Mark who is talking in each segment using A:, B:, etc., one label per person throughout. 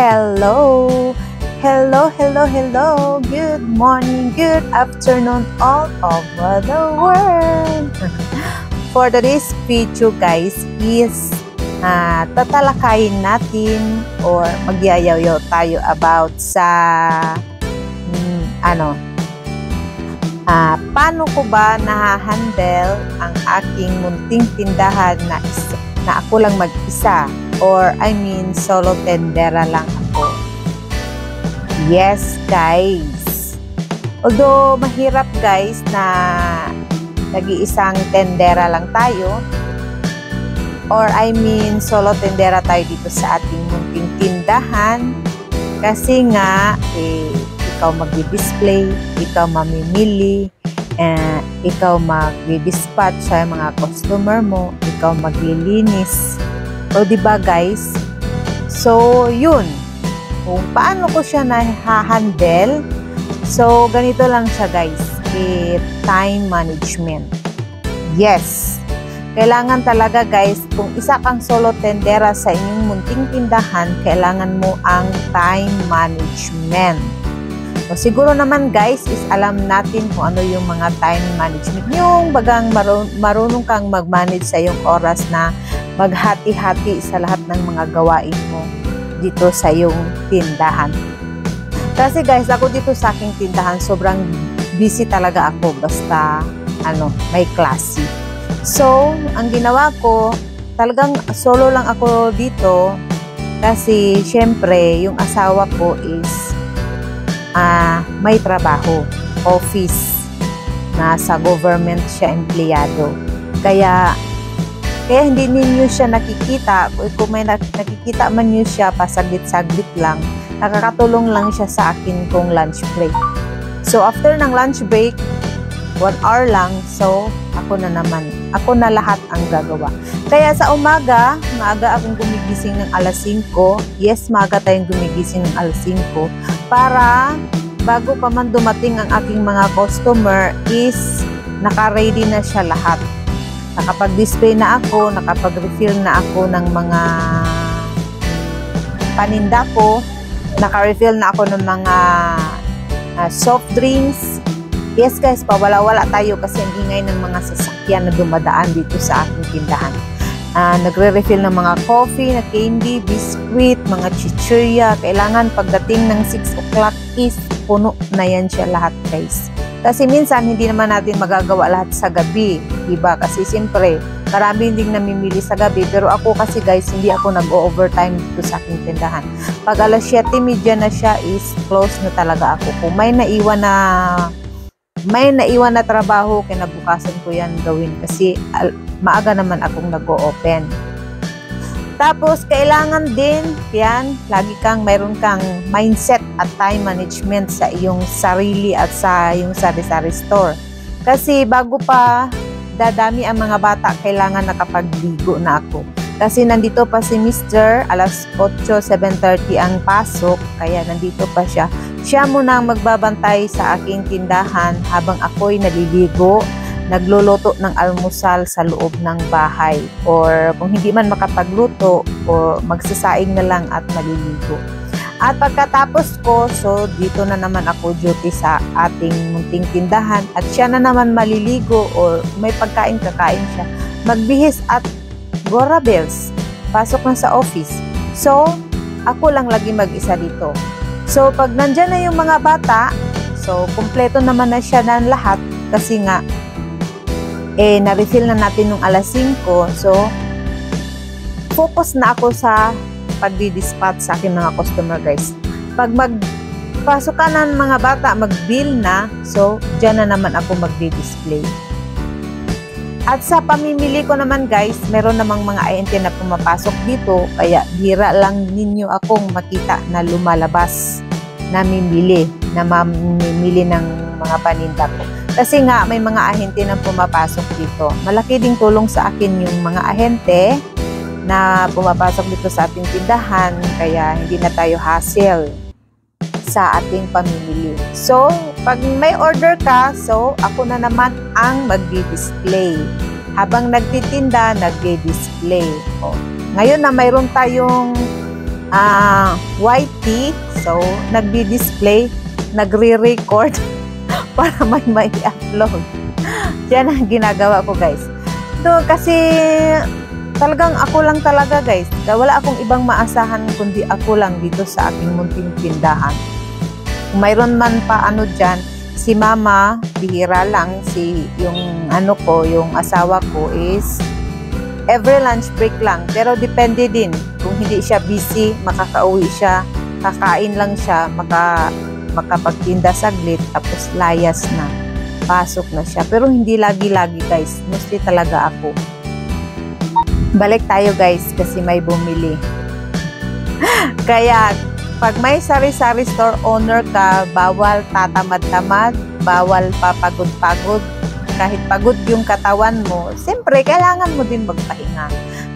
A: Hello! Hello, hello, hello! Good morning, good afternoon all over the world! For today's video guys is tatalakayin natin or magyayaw tayo about sa paano ko ba nahahandle ang aking munting tindahan na ako lang mag-isa, or I mean solo tendera lang ako. Yes guys, although mahirap guys na nag-iisang tendera lang tayo, or I mean solo tendera tayo dito sa ating munting tindahan, kasi nga ikaw magdi-display, ikaw mamimili, ikaw mag-dispatch sa mga customer mo, ikaw maglilinis. O diba guys? So yun, kung paano ko siya na-handle, so ganito lang siya guys, time management. Yes, kailangan talaga guys, kung isa kang solo tendera sa inyong munting tindahan, kailangan mo ang time management. So, siguro naman guys, is alam natin kung ano yung mga time management. Yung bagang marunong kang mag-manage sa iyong oras na maghati-hati sa lahat ng mga gawain mo dito sa iyong tindahan. Kasi guys, ako dito sa aking tindahan, sobrang busy talaga ako basta may klase. So, ang ginawa ko, talagang solo lang ako dito kasi syempre yung asawa ko is may trabaho, office, nasa government siya empleyado. Kaya hindi ninyo siya nakikita. Kung may nakikita man niyo siya, pasaglit-saglit lang, nakakatulong lang siya sa akin kung lunch break. So after ng lunch break, 1 hour lang, so ako na lahat ang gagawa. Kaya sa umaga, maaga akong gumigising ng alas 5. Yes, maaga tayong gumigising ng alas 5 para bago pa man dumating ang aking mga customer is naka-ready na siya lahat. Nakapag-display na ako, nakapag-refill na ako ng mga paninda ko, naka-refill na ako ng mga soft drinks. Yes guys, pawala-wala tayo kasi ang ingay ng mga sasakyan na dumadaan dito sa aking tindahan. Nagre-refill ng mga coffee, na candy, biscuit, mga chichirya. Kailangan pagdating ng 6 o'clock is puno na yan siya lahat guys. Kasi minsan hindi naman natin magagawa lahat sa gabi, diba? Kasi siyempre marami ding namimili sa gabi, pero ako kasi guys hindi ako nag-overtime dito sa aking tindahan. Pag alas 7:30 na siya is close na talaga ako. Kung may naiwan na trabaho, kinabukasan ko yan gawin kasi maaga naman akong nag-o-open. Tapos, kailangan din, lagi mayroon kang mindset at time management sa iyong sarili at sa iyong sari-sari store. Kasi bago pa dadami ang mga bata, kailangan nakapagligo na ako. Kasi nandito pa si Mr. alas 8, 7:30 ang pasok, kaya nandito pa siya. Siya muna ang magbabantay sa aking tindahan habang ako'y naliligo, nagluluto ng almusal sa loob ng bahay, or kung hindi man makapagluto, o magsasaing na lang at maliligo. At pagkatapos ko, so dito na naman ako duty sa ating munting tindahan at siya na naman maliligo or may pagkain kakain siya, magbihis at Gora Bells, pasok na sa office. So, ako lang lagi mag-isa dito. So, pag nandyan na yung mga bata, so kumpleto naman na siya ng lahat kasi nga na-refill na natin nung alas 5. So, focus na ako sa pagdi-dispatch sa aking mga customer guys. Pag magpasok ka ng mga bata, mag-bill na, so, dyan na naman ako magdi-display. At sa pamimili ko naman guys, meron namang mga ahente na pumapasok dito, kaya bira lang ninyo akong makita na lumalabas, namimili ng mga paninda ko. Kasi nga, may mga ahente na pumapasok dito. Malaki ding tulong sa akin yung mga ahente na pumapasok dito sa ating tindahan, kaya hindi na tayo hassle sa ating pamimili. So, pag may order ka, so ako na naman ang magdi-display. Habang nagtitinda, nagdi-display. Ngayon na mayroon tayong white tea. So, nagdi-display, nagre-record para may upload. Yan ang ginagawa ko, guys. So, kasi talagang ako lang talaga, guys. Wala akong ibang maasahan kundi ako lang dito sa aking munting tindahan. Kung mayroon man pa ano dyan, si mama, bihira lang, yung asawa ko is every lunch break lang. Pero depende din. Kung hindi siya busy, makakauwi siya, kakain lang siya, makapagtinda saglit, tapos layas na. Pasok na siya. Pero hindi lagi-lagi, guys. Mostly talaga ako. Balik tayo, guys, kasi may bumili. Kaya, pag may sari-sari store owner ka, bawal tatamad-tamad, bawal papagod-pagod. Kahit pagod yung katawan mo, siyempre, kailangan mo din magpahinga.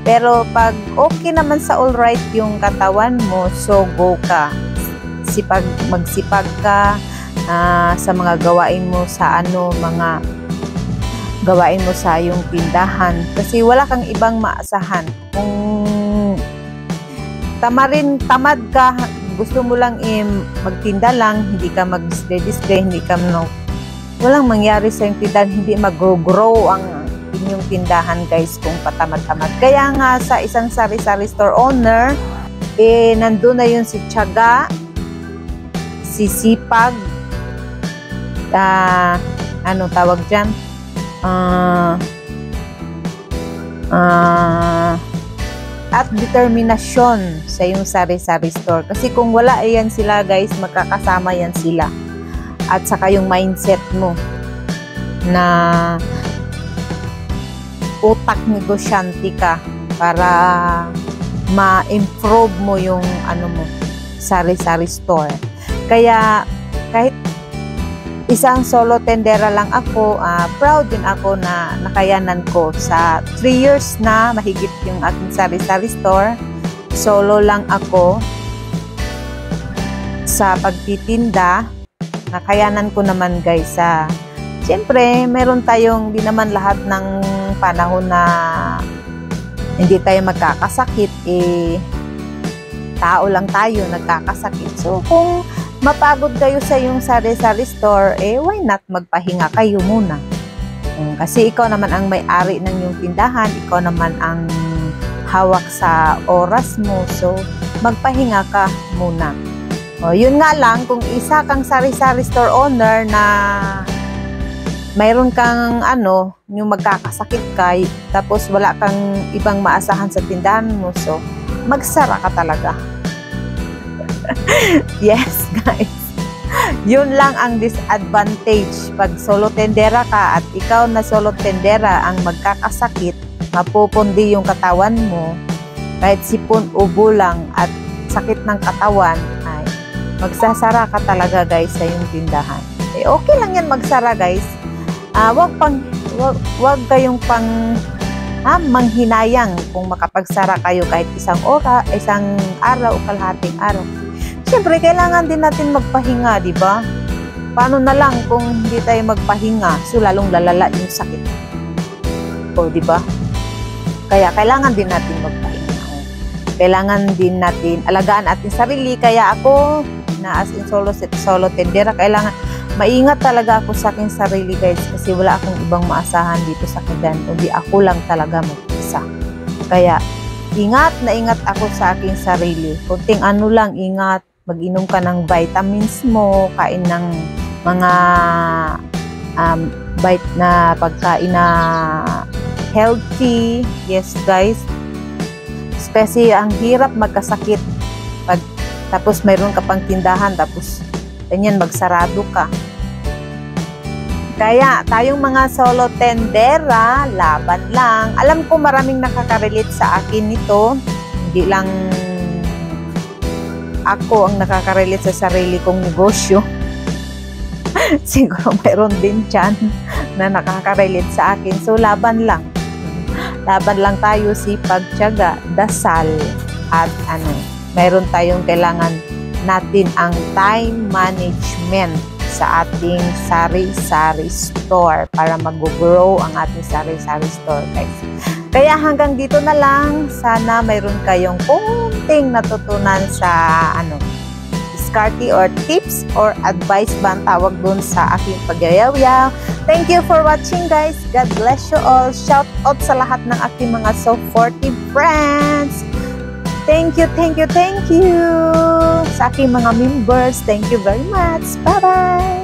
A: Pero pag okay naman sa alright yung katawan mo, so go ka. Magsipag ka sa mga gawain mo sa mga gawain mo sa yung tindahan. Kasi wala kang ibang maasahan. Kung tamad ka, gusto mo lang magtinda lang, hindi ka mag-display, hindi ka walang mangyari sa yung tindahan, hindi mag-grow ang inyong tindahan, guys, kung patamad-tamad. Kaya nga sa isang sari-sari store owner, nandun na yun si tiyaga, si sipag, ano tawag dyan? At determinasyon sa yung sari-sari store. Kasi kung wala yan sila, guys, magkakasama yan sila. At saka yung mindset mo na utak negosyante ka para ma-improve mo yung sari-sari store. Kaya kahit isang solo tendera lang ako, proud din ako na nakayanan ko sa 3 years na mahigit yung aking sari-sari store. Solo lang ako sa pagtitinda. Nakayanan ko naman, guys. Siyempre, meron tayong di naman lahat ng panahon na hindi tayo magkakasakit. Tao lang tayo nagkakasakit. So, kung mapagod kayo sa yung sari-sari store, why not magpahinga kayo muna? Kasi ikaw naman ang may-ari ng yung tindahan, ikaw naman ang hawak sa oras mo, so magpahinga ka muna. O, yun nga lang, kung isa kang sari-sari store owner na mayroon kang yung magkakasakit ka, tapos wala kang ibang maasahan sa tindahan mo, so magsara ka talaga. Yes, guys. Yun lang ang disadvantage. Pag solo tendera ka at ikaw na solo tendera ang magkakasakit, mapupundi yung katawan mo, kahit sipon, ubo lang at sakit ng katawan, ay magsasara ka talaga, guys, sa yung tindahan. Okay lang yan magsara, guys. Wag kayong manghinayang kung makapagsara kayo kahit isang araw o kalahating araw. Siyempre, kailangan din natin magpahinga, di ba? Paano na lang kung hindi tayo magpahinga, so lalong lalala yung sakit. O, di ba? Kaya kailangan din natin magpahinga. Kailangan din natin alagaan ating sarili. Kaya ako, na as in solo tendera, kailangan maingat talaga ako sa aking sarili, guys, kasi wala akong ibang maasahan dito sa tindahan, kundi ako lang talaga mag-isa. Kaya ingat na ingat ako sa aking sarili. Kunting lang, ingat, mag-inom ka ng vitamins mo, kain ng mga na pagkain na healthy. Yes, guys, kasi ang hirap magkasakit tapos mayroon ka pang tindahan, tapos ganyan, magsarado ka. Kaya tayong mga solo tendera, laban lang. Alam ko maraming nakaka-relate sa akin nito. Hindi lang ako ang nakaka-relate sa sarili kong negosyo. Siguro mayroon din dyan na nakaka-relate sa akin. So, laban lang. Laban lang tayo, sipag, tiyaga, dasal, at mayroon tayong kailangan natin ang time management sa ating sari-sari store para mag-grow ang ating sari-sari store, guys. Kaya hanggang dito na lang. Sana mayroon kayong konting natutunan sa diskarte or tips or advice ba ang tawag dun sa aking pagyayaw-yaw. Thank you for watching, guys. God bless you all. Shout out sa lahat ng aking mga supportive friends. Thank you, thank you, thank you. Sa aking mga members, thank you very much. Bye-bye.